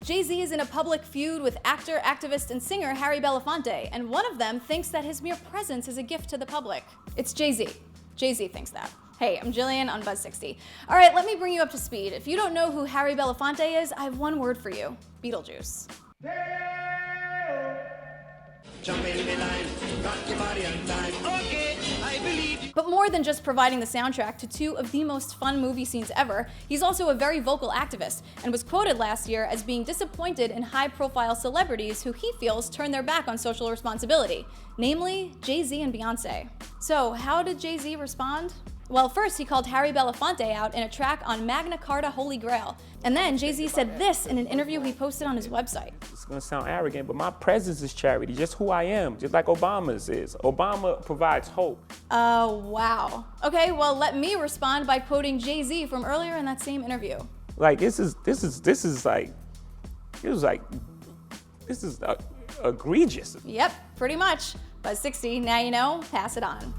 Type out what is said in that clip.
Jay-Z is in a public feud with actor, activist, and singer Harry Belafonte, and one of them thinks that his mere presence is a gift to the public. It's Jay-Z. Jay-Z thinks that. Hey, I'm Gillian on Buzz60. All right, let me bring you up to speed. If you don't know who Harry Belafonte is, I have one word for you: Beetlejuice. Jump in the line, rock your body on time. Okay, I believe you. But more than just providing the soundtrack to two of the most fun movie scenes ever, he's also a very vocal activist and was quoted last year as being disappointed in high-profile celebrities who he feels turn their back on social responsibility, namely Jay-Z and Beyonce. So how did Jay-Z respond? Well, first he called Harry Belafonte out in a track on Magna Carta Holy Grail. And then Jay-Z said this in an interview he posted on his website. It's gonna sound arrogant, but my presence is charity, just who I am, just like Obama's is. Obama provides hope. Wow. Okay, well, let me respond by quoting Jay-Z from earlier in that same interview. Like, this is egregious. Yep, pretty much. Buzz60, now you know, pass it on.